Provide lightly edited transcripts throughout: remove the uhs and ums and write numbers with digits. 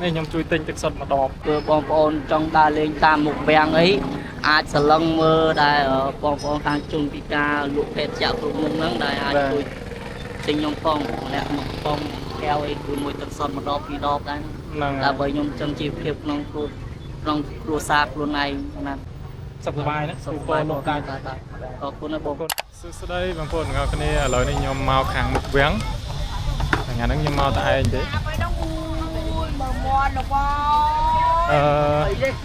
នេះខ្ញុំជួយទិញទឹកសុទ្ធមួយដបគឺបងប្អូនចង់ដើរលេងតាមមុខវាំងអីអាចសឡឹងមើលដែលបងប្អូនខាងជនពិការលក់ភេទជ្ជៈគ្រប់មុខហ្នឹងដែលអាចជួយទិញខ្ញុំផងម្នាក់មកផងកែវអីគឺមួយទឹកសុទ្ធមួយដបពីរដបដែរហ្នឹងដើម្បីខ្ញុំចឹងជីវភាពក្នុងគ្រួសារខ្លួនឯងណាសុខសប្បាយណាសុខសប្បាយលោកតាអរគុណណាបងសួស្តីបងប្អូនទាំងអស់គ្នាឥឡូវនេះខ្ញុំមកខាងមុខវាំងថ្ងៃហ្នឹងខ្ញុំមកតែឯងទេ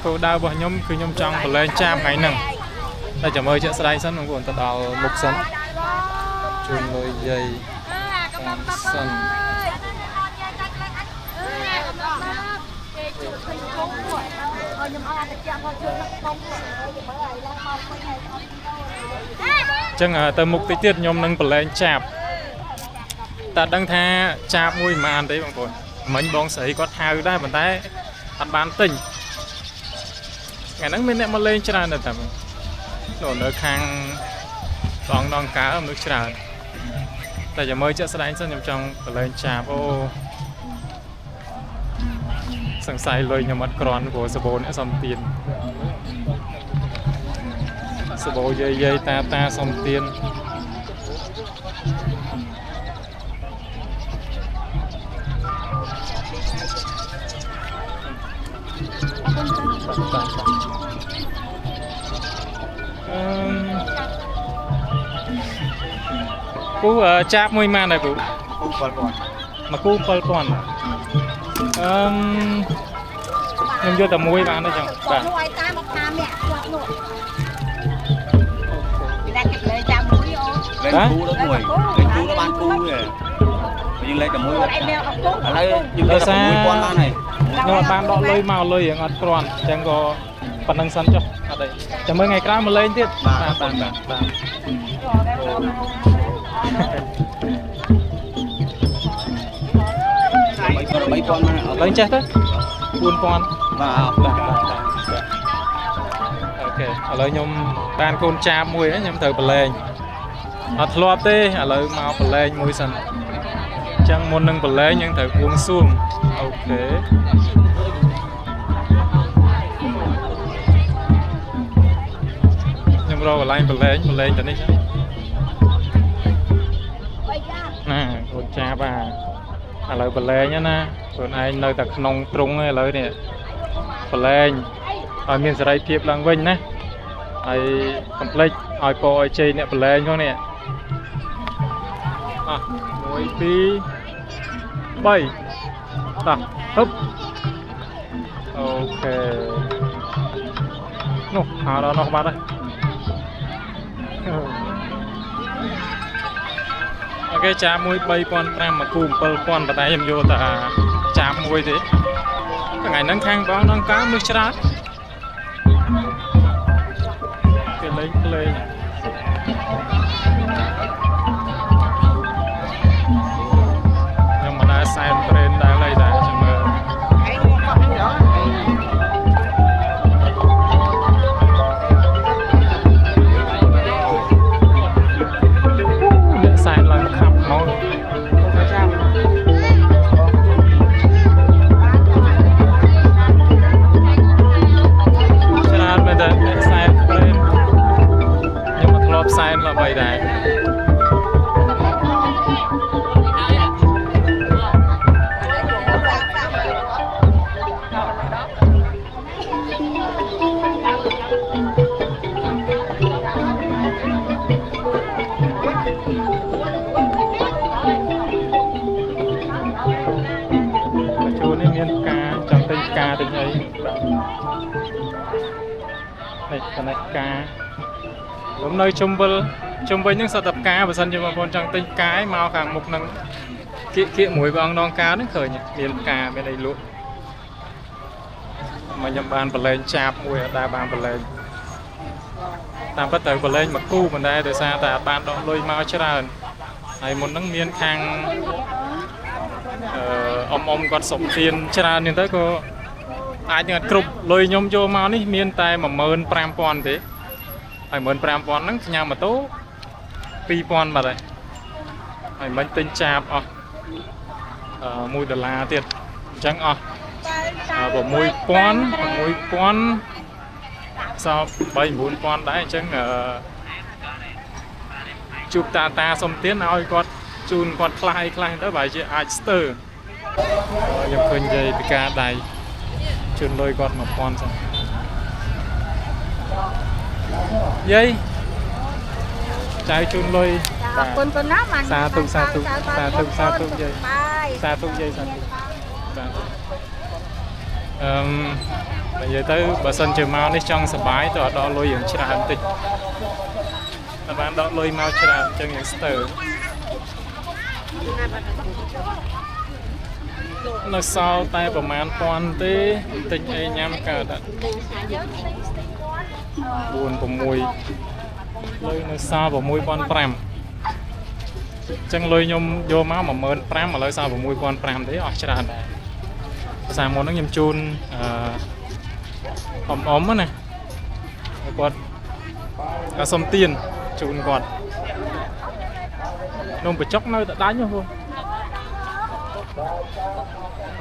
គោលដៅរបស់ខ្ញុំគឺខ្ញុំចង់ប្រឡែងចាមថ្ងៃហ្នឹងតែចាំមើលជាក់ស្ដែងសិនបងប្អូនទៅដល់មុខសិនជូនលុយយាយសិនចឹងទៅមុខតិចទៀតខ្ញុំនឹងប្រឡែងចាប់តែដឹងថាចាប់មួយប្រហែលទេបងប្អូនមិញបងស្រីគាត់ហៅដែរប៉ុន្តែអត់បានទិញថ្ងៃហ្នឹងមានអ្នកមកលេងច្រើនដែរតែនៅខាងដងកើមនុស្សច្រើនតែចាំមើលជាក់ស្ដែងសិនខ្ញុំចង់ប្រឡែងចាប់អូសង្ស័យលុយខ្ញុំអត់ក្រាន់ព្រោះសបូនសុំទៀនសបូយាយតាសុំទៀនពូចាប់មួយម៉ានដែរពូ7,000មកគូ7,000ខ្ញុំយកតែមួយបានទេចឹងបាទនោះឲ្យតាមមកថាមាក់គាត់នោះពីតែគេលេងតាមមួយអូលេងគូដល់មួយលេងគូដល់បានគូទេយើងលេងតែមួយឥឡូវយើងលេងតែ1000បានហើយខ្ញុំអត់បានដកលុយមកលុយហ្នឹងអត់គ្រាន់អញ្ចឹងក៏ប៉ុណ្្នឹងសិនចុះអត់អីចាំមើលថ្ងៃក្រោយមកលេងទៀតបាទលេងចេះទៅ4,000បាទអូខេឥឡូវខ្ញុំបានកូនចាបមួយខ្ញុំត្រូវប្រឡែងអត់ធ្លាប់ទេឥឡូវមកប្រឡែងមួយសិនអញ្ចឹងមុននឹងប្រឡែងយើងត្រូវបួងសួងអូខេខ្ញុំរកកន្លែងប្រឡែងទៅនេះណាកូនចាបឥឡូវប្រឡែងណាខ្លួនឯងនៅតែក្នុងទ្រុងឥឡូវនេះប្រឡែងឲ្យមានសេរីភាពឡើងវិញណាហើយកុំភ្លេចឲ្យពរឲ្យជ័យអ្នកប្រឡែងផងនេះ1 2 3តោះហឹបអូខេនោះហៅដល់នោះបាត់ហើយអូខេចាបមួយ 3,500 មកគូ 7,000 ប៉ុន្តែខ្ញុំយកតែចាបមួយទេថ្ងៃហ្នឹងខាងបងដងកើមនុស្សច្រើនគេលេងខ្ញុំមិនដែរសែនត្រេនដែរឡើយដែរចាំមើលសែនឡើងខាប់មកច្រើនមែនតើសែនត្រេនខ្ញុំមកធ្លាប់សែនល្បីដែរជួននេះមានការចង់ទិញការទិញអីនេះកណេះការខ្ញុំនៅជុំវិញហ្នឹងសតបការបើសិនជាបងប្អូនចង់ទិញការឲ្យមកខាងមុខហ្នឹងគៀកមួយព្រះអង្គដងការហ្នឹងឃើញមានការមានអីលក់មកខ្ញុំបានប្រឡែងចាប់មួយអត់ដែរបានប្រឡែងតាមពិតត្រូវប្រឡែងមកគូប៉ុន្តែដោយសារតែអត់បានដកលុយមកច្រើនហើយមុនហ្នឹងមានខាងអ៊ំគាត់សុំទានច្រើនហ្នឹងទៅក៏អាចនឹងអត់គ្រប់លុយខ្ញុំយកមកនេះមានតែ 15,000 ទេហើយ 15,000 ហ្នឹងផ្ញើម៉ូតូ 2,000 បាត់ហើយមិនទិញចាបអស់$1ទៀតអញ្ចឹងអស់ sao bay 4,000 đấy chứ chụp ta xong tiến nói con chun con khai đó bài chị Aister nhập khơi dây pika đầy chun lôi con một con xong dây trái chun lôi con nó mà xa tu dây bây giờ tới bà sân chiều mau đi trong sập bãi tọa đo lôi những chả hành tịch các bạn đo lôi mau chả chân những sờ nó sau tay của màn toàn tế tình ấy nhắm cả đã buồn của mùi lôi nó sau của mùi con pram chân lôi nhôm vô máu mà mơn pram mà lôi sau của mùi con pram đấy ở chả sang món nó nhâm chun ốm á này quạt sông tiền chun quạt nông bị chóc nơi đã đánh nhau không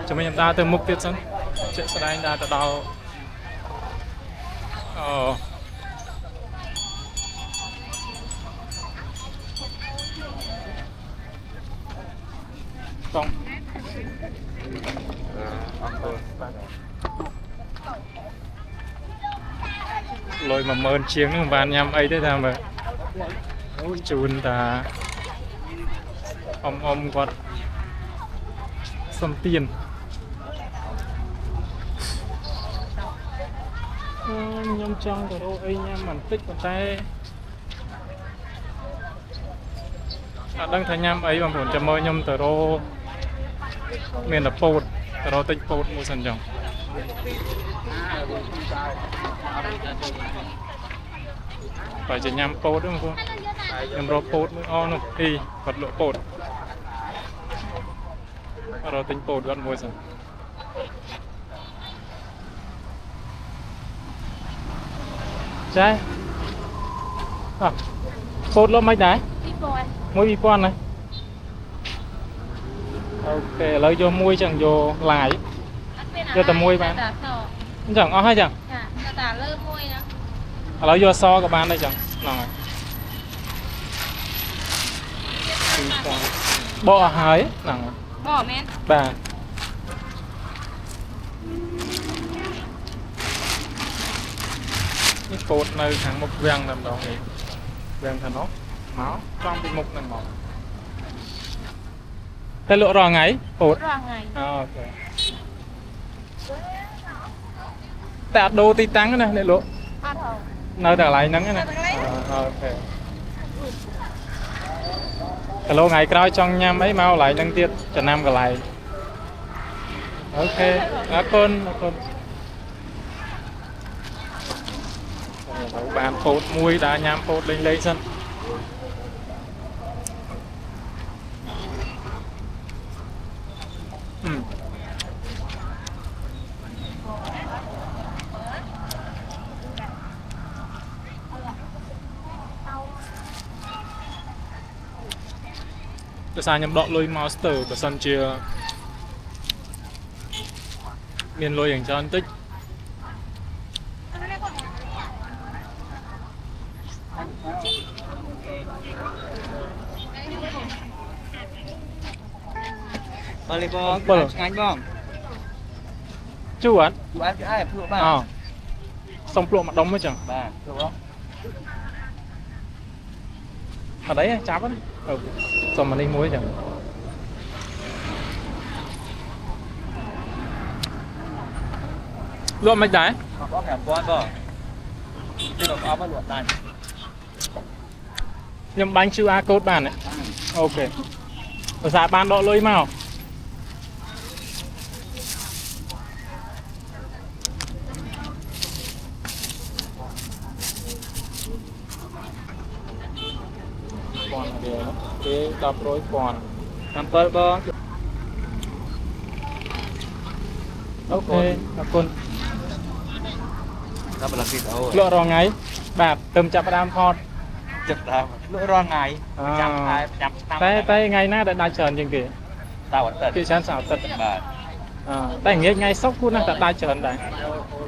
cho mình ta từ mục tiết sân chuyện sẽ đánh ra từ đầu không lôi mà mơn chiếng nó bàn nhằm ấy thế nào mà chun ta quạt sông tiền nhâm trong của đâu ấy nhâm màn tích của tay đang thay nhâm ấy bằng phồn cho mơ nhâm tờ rô miền là pột tờ rô tích pột mua sân chồng phải chỉ nhâm pột đúng không nhâm rô pột mới on không đi vật lộ pột rồi tính pột gọn mua sân trái pột lỗ mấy đáy muối bị quan này ok lấy vô muối chẳng vô lại vô tầm muối bạn chẳng ó hay chẳng lấy vô so các bạn đây chẳng rồi bỏ hái nặng bỏ men bà cái cột nơi thằng một vàng làm đó vàng thằng nó máu trong cái mục này mỏng thế lựa rò ngày cột ok tạ đô tí tăng này để lựa nơi đã lại nắng này ok cái lô ngày coi trong nha mấy mau lại nâng tiết cho nam còn lại ok con bàn phốt muối đã nhám phốt lên lấy sân tôi xa nhầm đọ lôi monster của sân chia miền lôi dành cho anh tích Boleh bang, sengaja bang. Cuat? Cuat ke ai peluk bang? Xong peluk mặt đông mới chẳng? Bang, peluk bang. Ở đấy cháp á. Xong mà đi muối chẳng? Luộc mấy đáy? Có cả con bang. Chứ đâu có luộc này. Nhưng bánh chưa A code bàn đấy. Ok. Ở giá bán đọ lôi màu. Còn để cái đập rối còn. Sampel bang. Ok, cảm ơn. Apa lagi tahu? Lựa rò ngay. Bạp, tầm chạp đam phọt. Chụp ra lựa ron ngày. Chăm tay ngày na đã đại trần chừng kì. Tao vẫn tận. Kì chán xảo tật. Bà. តែងាយថ្ងៃសុកគូណាស់តែដាច់ច្រើនដែរ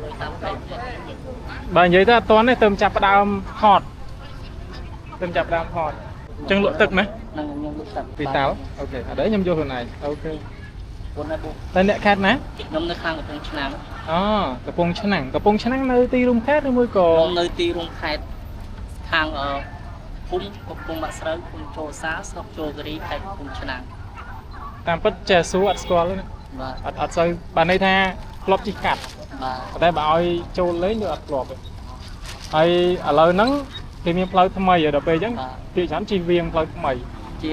លុយតាមពេក បើនិយាយទៅអត់ទាន់ទេទៅចាប់ផ្ដើមហត់ទៅចាប់ផ្ដើមហត់អញ្ចឹងលក់ទឹកណា នឹងខ្ញុំលុយទឹក ពីតៅអូខេឥឡូវខ្ញុំយកខ្លួនឯងអូខេ ប៉ុន្តែបុក តែអ្នកខេត្តណា ខ្ញុំនៅខាងកំពង់ឆ្នាំង អូកំពង់ឆ្នាំងនៅទីរួមខេត្តឬមួយក៏ ខ្ញុំនៅទីរួមខេត្តខាងភូមិកំពង់បាក់ស្រូវភូមិចូលសាស្រុកចូលគិរីខេត្តកំពង់ឆ្នាំង តាមពិតចេះសួរអត់ស្គាល់ទេណា បាទ អត់សូវបានន័យថាធ្លាប់ជិះកាត់ បាទ តែបើឲ្យចូលលេងវាអត់ធ្លាប់ទេហើយឥឡូវហ្នឹងគេមានផ្លូវថ្មីហើយដល់ពេលអញ្ចឹងទីច្រើនជិះវៀងផ្លូវថ្មី ជា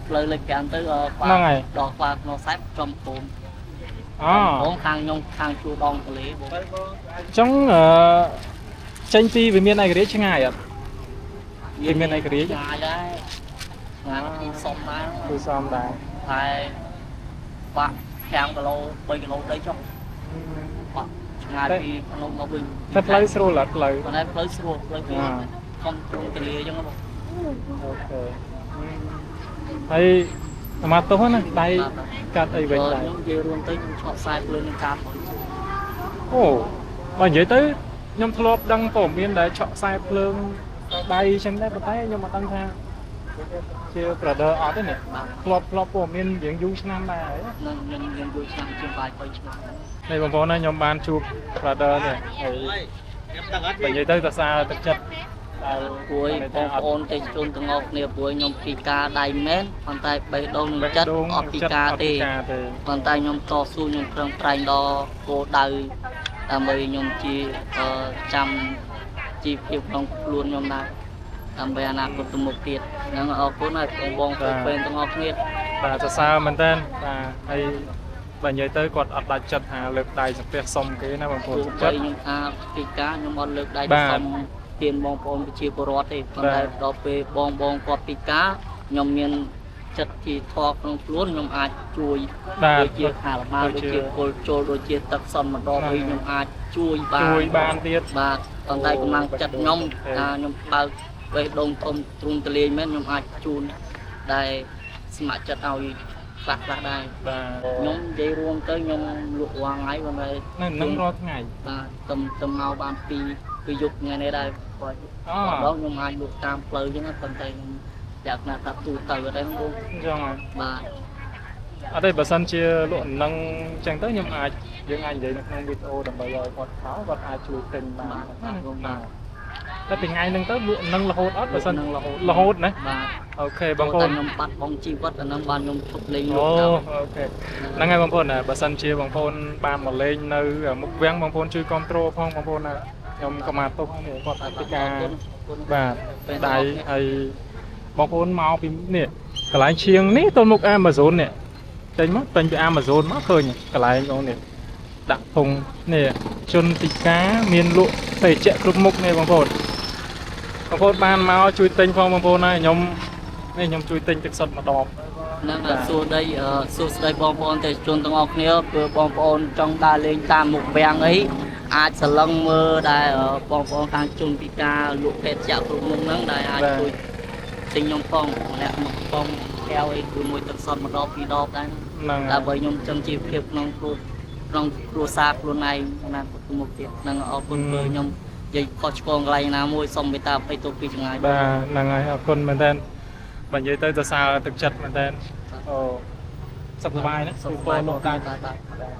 ផ្លូវលេខ5ទៅ ហ្នឹងហើយ ដល់ខ្វាក្នុងសែបចំភូមិ អូ បងខាងខ្ញុំខាងជួរដងទលេបង អញ្ចឹងចេញពីវិមានឯករាជ្យឆ្ងាយអត់វិមានឯករាជ្យ ឆ្ងាយដែរឆ្ងាយពីសុំដែរ គឺសមដែរ តែបាក់5គីឡូ3គីឡូដីចុះបាក់ឆ្ងាយពីក្នុងមកវិញ តែផ្លូវស្រួលអត់ផ្លូវ ប៉ុន្តែផ្លូវស្រួលផ្លូវពីខំទ្រង់ទលាអញ្ចឹងបង អូខេហើយអាម៉ាតុសណាដៃកាត់អីវិញដែរ ខ្ញុំនិយាយរួមទៅខ្ញុំឆ្លប់ខ្សែភ្លើងនឹងកាប់ អូបើនិយាយទៅខ្ញុំធ្លាប់ដឹងព័ត៌មានដែលឆក់ខ្សែភ្លើងដៃអញ្ចឹងដែរប៉ុន្តែខ្ញុំអត់ដឹងថាជា brother អត់ទេនេះ បាទ ធ្លាប់ព័ត៌មានរៀងយូរឆ្នាំដែរហើយ នឹងខ្ញុំយល់ឆ្នាំជាងបាយ3ឆ្នាំ នេះបងប្អូនណាខ្ញុំបានជួប brother នេះហើយបើនិយាយទៅសរសើរទឹកចិត្តដែល ព្រួយបងប្អូនទេជូនទាំងអស់គ្នាព្រួយខ្ញុំពីការដៃមែនប៉ុន្តែបេះដូងនឹងចិត្តអត់ពីការទេប៉ុន្តែខ្ញុំតស៊ូខ្ញុំប្រឹងប្រែងដល់គោលដៅដើម្បីខ្ញុំជាចាំជីវភាពក្នុងខ្លួនខ្ញុំដែរដើម្បីអនាគតទៅមុខទៀតហ្នឹងអរគុណហើយបងប្អូនទាំងអស់គ្នា បាទសរសើរមែនតើបាទហើយបើនិយាយទៅគាត់អត់ដាច់ចិត្តថាលើកដៃសំពះសុំគេណាបងប្អូន ព្រោះ ចិត្ត ខ្ញុំថាពីការខ្ញុំអត់លើកដៃសុំទានបងប្អូនប្រជាពលរដ្ឋទេប៉ុន្តែដល់ពេលបងគាត់ពីការខ្ញុំមានចិត្តជាធម៌ក្នុងខ្លួនខ្ញុំអាចជួយដូចជាខាលម៉ាដូចជាពលចូលដូចជាទឹកសន្មដបវិញខ្ញុំអាចជួយបានទៀត បាទប៉ុន្តែកម្លាំងចិត្តខ្ញុំថាខ្ញុំបើកបេះដូងធំទ្រង់ទលាយមែនខ្ញុំអាចជូនដែលស្ម័គ្រចិត្តឲ្យខ្លះដែរ បាទ ខ្ញុំនិយាយរួមទៅខ្ញុំលក់រាល់ថ្ងៃប៉ុន្តែ នឹងរាល់ថ្ងៃ បាទទៅមកបានពីយប់ថ្ងៃនេះដែរគាត់ អូ ដល់ខ្ញុំអាចលក់តាមផ្លូវអញ្ចឹងប៉ុន្តែខ្ញុំយកណាត់ថាទូទៅអត់ដែរបង អញ្ចឹងហើយ បាទ អត់ទេបើសិនជាលក់នឹងអញ្ចឹងទៅខ្ញុំអាចយើងអាចនិយាយនៅក្នុងវីដេអូដើម្បីឲ្យគាត់ខោគាត់អាចជួយទិញបាន បាទបងបាទ តែពីថ្ងៃហ្នឹងទៅលក់នឹងរហូតអត់បើសិន នឹងរហូត រហូតណា បាទ អូខេបងប្អូន ខ្ញុំបាត់បង់ជីវិតអាហ្នឹងបានខ្ញុំឈប់លេងល អូ ក់តាម អូខេហ្នឹងហើយបងប្អូនណាបើសិនជាបងប្អូនបានមកលេងនៅមុខវាំងបងប្អូនជួយគ្រប់គ្រងផងបងប្អូនណាខ្ញុំក៏មកទុកនេះគាត់អាចពីការបាទដៃហើយបងប្អូនមកពីនេះកន្លែងឈៀងនេះទល់មុខ Amazon នេះចេញមកពេញពី Amazon មកឃើញកន្លែងបងនេះដាក់ធុងនេះជនពិការមានលក់ភេសជ្ជៈគ្រប់មុខនេះបងប្អូនបានមកជួយទិញផងបងប្អូនណាខ្ញុំជួយទិញទឹកសុទ្ធម្ដង ហ្នឹងសួស្ដីបងប្អូនទេជនទាំងអស់គ្នាព្រោះបងប្អូនចង់ដើរលេងតាមមុខវាំងអីអាចសឡឹងមើលដែលបងប្អូនខាងជនពិការលក់ភេសជ្ជៈគ្រប់មុខហ្នឹងដែលអាចជួយទិញខ្ញុំផងម្នាក់មកផងកែវអីគឺមួយទឹកសុទ្ធម្ដងពីរដបដែរ ហ្នឹង ដើម្បីខ្ញុំចង់ជីវភាពក្នុងគ្រួសារខ្លួនឯងណាទៅមុខទៀតហ្នឹងអរគុណព្រោះខ្ញុំនិយាយខុសឆ្គងកន្លែងណាមួយសុំមេត្តាអភ័យទោសពីចម្ងាយ បាទហ្នឹងហើយអរគុណមែនតើបើនិយាយទៅសរសើរទឹកចិត្តមែនតើអូសុខសប្បាយណា សុខសប្បាយលោកតា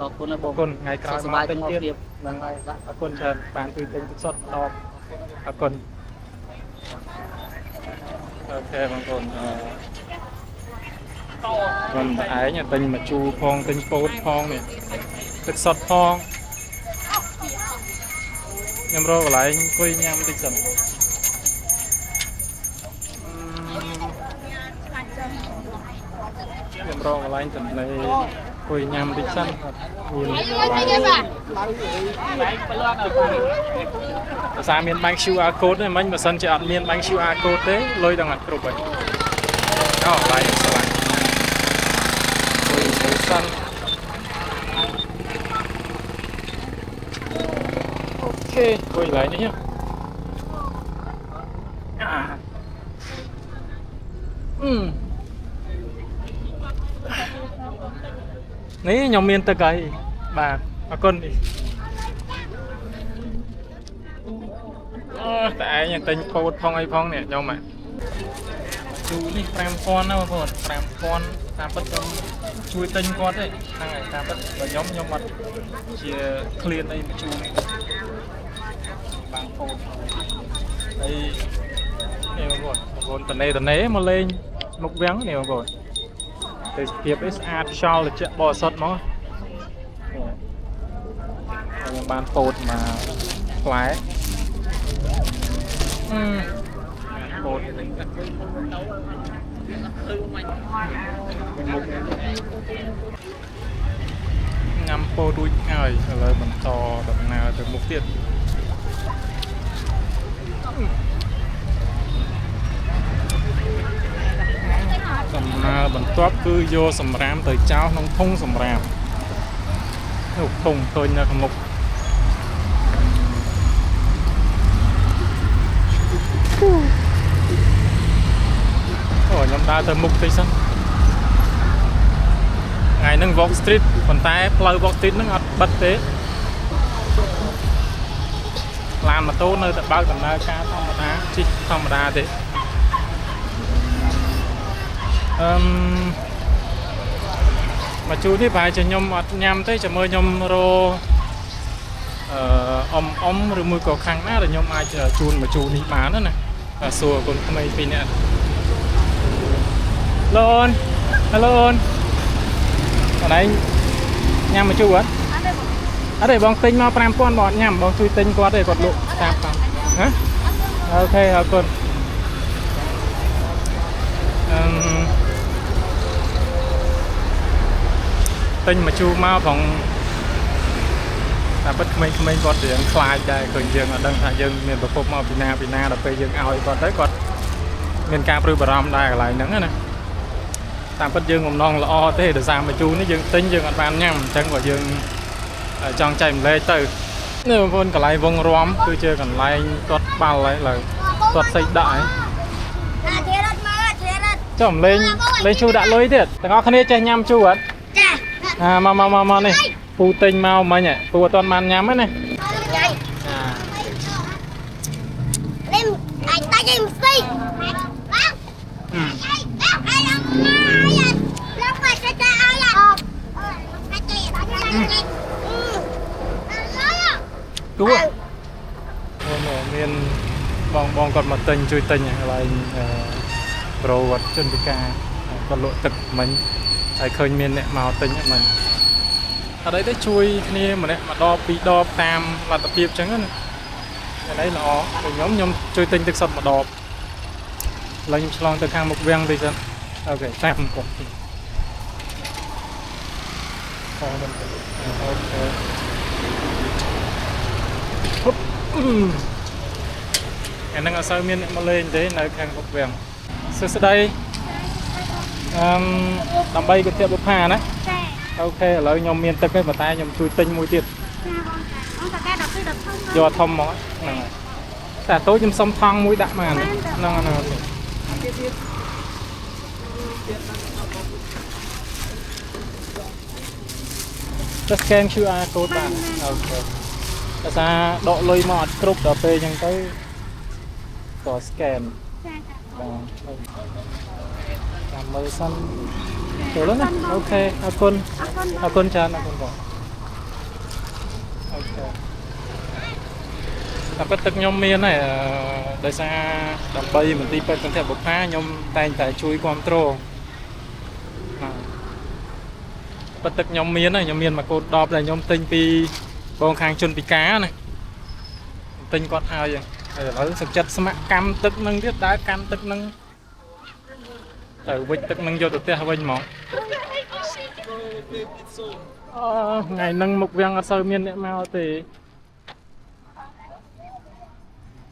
អរគុណណាបង អរគុណថ្ងៃក្រោយ សុខស មក ប្បាយ ទិ ទាំងអស់ ញទៀត គ្នា ហ្នឹងហើយអរគុណច្រើនបានជួយទិញទឹកសុទ្ធម្ដងអរគុណអូខេបងប្អូនខ្ញុំតែឯងទិញមកជូរផងទិញពោតផងនេះទឹកសុទ្ធផងខ្ញុំរកកន្លែងអង្គុយញ៉ាំតិចសិនខ្ញុំរកកន្លែងទំនេរអង្គុយញ៉ាំតិចសិនមានភាសាមានបាញ់ QR code ទេមិញបើសិនជាអត់មានបាញ់ QR code ទេលុយដល់អត់គ្រប់ហើយអូបាយស្លាញ់អង្គុយសិនអូខេអង្គុយឡើងនេះ នេះខ្ញុំមានទឹកហើយបាទអរគុណអូតែឯងទិញពោតផងអីផងនេះខ្ញុំជូរនេះ 5,000 ណាបងប្អូន 5,000 តាមពិតខ្ញុំជួយទិញគាត់ទេហ្នឹងហើយតាមពិតបើខ្ញុំអត់ជាឃ្លានអីមកជូរនេះបានពោតហើយនេះបងប្អូនតនេមកលេងមុខវាំងនេះបងប្អូនទេសភាពនេះស្អាតខ្យល់ត្រជាក់បរិសុទ្ធហ្មងខ្ញុំបានពោតមកផ្លែពោតញ៉ាំពោតរួចហើយឥឡូវបន្តដំណើរទៅមុខទៀតដំណើរបន្ទាប់គឺយកសម្រាមទៅចោលក្នុងធុងសម្រាមនោះធុងឃើញនៅខាងមុខអូខ្ញុំដើរទៅមុខតិចសិនថ្ងៃហ្នឹង Walk Street ប៉ុន្តែផ្លូវ Walk Street ហ្នឹងអត់បិទទេឡានម៉ូតូនៅតែបើកដំណើរការធម្មតាជិះធម្មតាទេមកជូរនេះប្រហែលជាខ្ញុំអត់ញ៉ាំទេចាំមើលខ្ញុំរអ៊ំឬមួយក៏ខាងណាដែលខ្ញុំអាចជូនមកជូរនេះបានណាសួរកូនក្មេងពីរនាក់ឡូនហេឡូអូនអត់ឯងញ៉ាំមកជូរអត់អត់ទេបងទិញមក 5,000 បងអត់ញ៉ាំបងជួយទិញគាត់ទេគាត់លក់តាមតាមហ៎អូខេអរគុណទិញមកជូរមកផងតែពិតក្មេងៗគាត់រៀងខ្លាចដែរឃើញយើងអត់ដឹងថាយើងមានប្រភពមកពីណាដល់ពេលយើងឲ្យគាត់ទៅគាត់មានការព្រួយបារម្ភដែរកន្លែងហ្នឹងណាតាមពិតយើងបំណងល្អទេដោយសារមកជូរនេះយើងទិញយើងអត់បានញ៉ាំអញ្ចឹងបើយើងចង់ចែកម្លែកទៅនេះបងប្អូនកន្លែងវងរំគឺជាកន្លែងទាត់បាល់ហើយឡើយទាត់សៃដាក់ហើយចាំលេងជូរដាក់លុយទៀតទាំងអស់គ្នាចេះញ៉ាំជូរអត់ចាមកនេះពូទិញមកមិញពូអត់ទាន់បានញ៉ាំទេណានេះអាចតាច់ឯងស្ទីទូមានបងគាត់មកទិញជួយទិញកន្លែងប្រូគាត់ជនពិការគាត់លក់ទឹកមិញហើយឃើញមានអ្នកមកទិញមិញអត់អីទេជួយគ្នាម្នាក់ម្ដងពីរដបតាមលទ្ធភាពអញ្ចឹងណាតែនេះល្អខ្ញុំជួយទិញទឹកសុទ្ធម្ដងឥឡូវខ្ញុំឆ្លងទៅខាងមុខវាំងតិចសិនអូខេតាមគាត់អូខេអាហ្នឹងអត់សូវមានអ្នកមកលេងទេនៅខាងមុខវាំងសួស្ដីដើម្បីគតិបុប្ផាណាអូខេឥឡូវខ្ញុំមានទឹកទេប៉ុន្តែខ្ញុំជួយទិញមួយទៀតយកធំមកហ្នឹងហើយតែតូចខ្ញុំសុំថង់មួយដាក់មកហ្នឹងទៅ scan QR code បានអូខេតែថាដកលុយមកអត់គ្រប់ដល់ពេលអញ្ចឹងទៅក៏ scan បាទចាំមើលសិនចូលណាអូខេអរគុណច្រើនអរគុណបងអូខេតែពិតទឹកខ្ញុំមានហើយដោយសារដើម្បីមន្ទីរពេទ្យគន្ធបុប្ផាខ្ញុំតែងតែជួយគ្រប់គ្រងពិតទឹកខ្ញុំមានហើយខ្ញុំមានមកកូនដបដែលខ្ញុំទិញពីបងខាងជនពិការណាទិញគាត់ឲ្យហើយឥឡូវសុខចិត្តស្ម័គ្រកម្មទឹកនឹងទៀតដើរកាន់ទឹកនឹងទៅវិចទឹកនឹងយកទៅផ្ទះវិញហ្មងថ្ងៃហ្នឹងមុខវាំងអត់សូវមានអ្នកមកទេ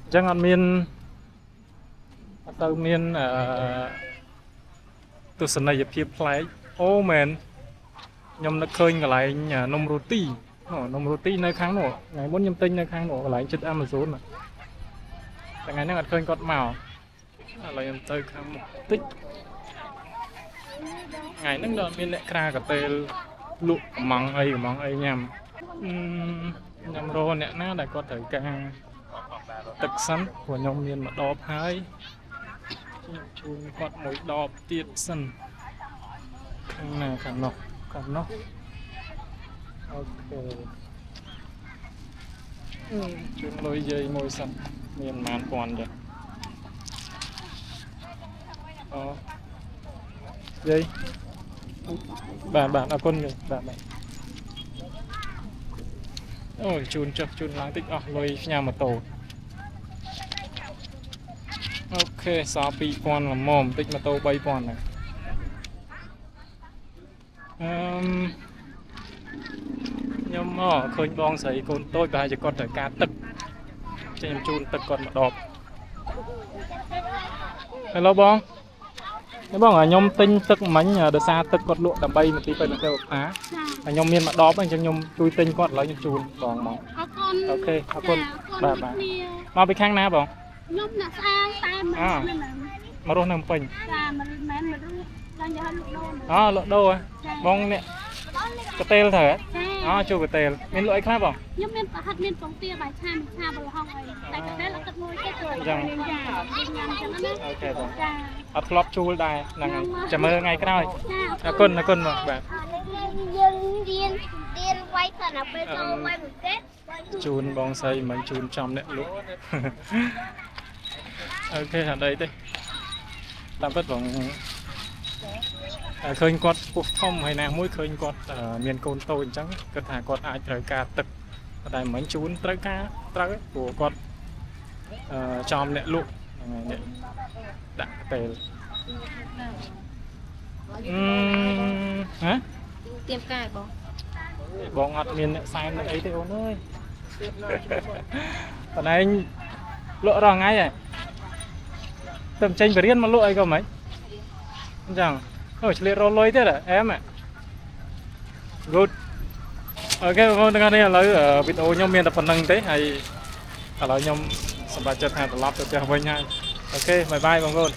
អញ្ចឹងអត់សូវមានទស្សនីយភាពប្លែកអូមែនខ្ញុំនឹកឃើញកន្លែងនំរ៉ូទីនៅខាងនោះថ្ងៃមុនខ្ញុំទិញនៅខាងនោះកន្លែងជិត Amazon តែថ្ងៃហ្នឹងអត់ឃើញគាត់មកឥឡូវខ្ញុំទៅខាងមុខតិចថ្ងៃហ្នឹងដល់មានអ្នកក្រាកាតេល លក់កំងអីញ៉ាំញ៉ាំរោអ្នកណាដែលគាត់ត្រូវការទឹកសិនព្រោះខ្ញុំមានមួយដបហើយជូនគាត់មួយដបទៀតសិនខាងណាខាងនោះអូខេជូនលុយយាយមួយសិនមានប៉ុន្មានពាន់ចាអូយាយបាទអរគុណយាយបាទអូយជូនឡើងតិចអស់លុយផ្ញើម៉ូតូអូខេសល់2000ល្មមតិចម៉ូតូ3000ហ្នឹងខ្ញុំឃើញបងស្រីកូនតូចប្រហែលជាគាត់ត្រូវការទឹកចេញខ្ញុំជូនទឹកគាត់មួយដប Hello បងខ្ញុំទិញទឹកមិញដោយសារទឹកគាត់លក់ដើម្បីមន្ទីរពេទ្យមកផាខ្ញុំមានមួយដបអញ្ចឹងខ្ញុំជួយទិញគាត់ឥឡូវខ្ញុំជូនបងមកអូខេអរគុណបាទមកពីខាងណាបងខ្ញុំអ្នកស្អាងតែមករស់នៅភ្នំពេញចាមិនរស់ចាញ់យកលក់ដូរលក់ដូរបងនេះកតេលត្រូវជួកតេលមានលក់អីខ្លះបងខ្ញុំមានប្រហិតមានពងទាបាយឆាមីឆាបលហុងអីតែកតេលអត់ទឹកមួយទេជួយចាញ់ចឹងណាអូខេបងចាអត់ធ្លាប់ជួលដែរហ្នឹងហើយចាំមើលថ្ងៃក្រោយអរគុណបងបាទយើងរៀនវាយសិនពេលចូលវាយមួយទេជូនបងស្រីមិនជូនចំអ្នកលក់អូខេអត់អីទេតាមពិតបងឃើញគាត់ពុះធំហើយណាមួយឃើញគាត់មានកូនតូចអញ្ចឹងគាត់ថាគាត់អាចត្រូវការទឹកតែមិនជូនត្រូវព្រោះគាត់ចំអ្នកលក់ហ្នឹងដាក់ពេលហ៎ទៀមកាយបងអត់មានអ្នកសែនអ្នកអីទេអូនអើយបងឯងលក់រាល់ថ្ងៃហ៎ទៅចេញបរៀនមកលក់អីក៏មិនអញ្ចឹងឆ្លៀតរលុយទៀតអែម good អូខេបងប្អូនទាំងអស់នេះឥឡូវវីដេអូខ្ញុំមានតែប៉ុណ្្នឹងទេហើយឥឡូវខ្ញុំសម្រាប់ចិត្តថាត្រឡប់ទៅផ្ទះវិញហើយអូខេបាយបាយបងប្អូន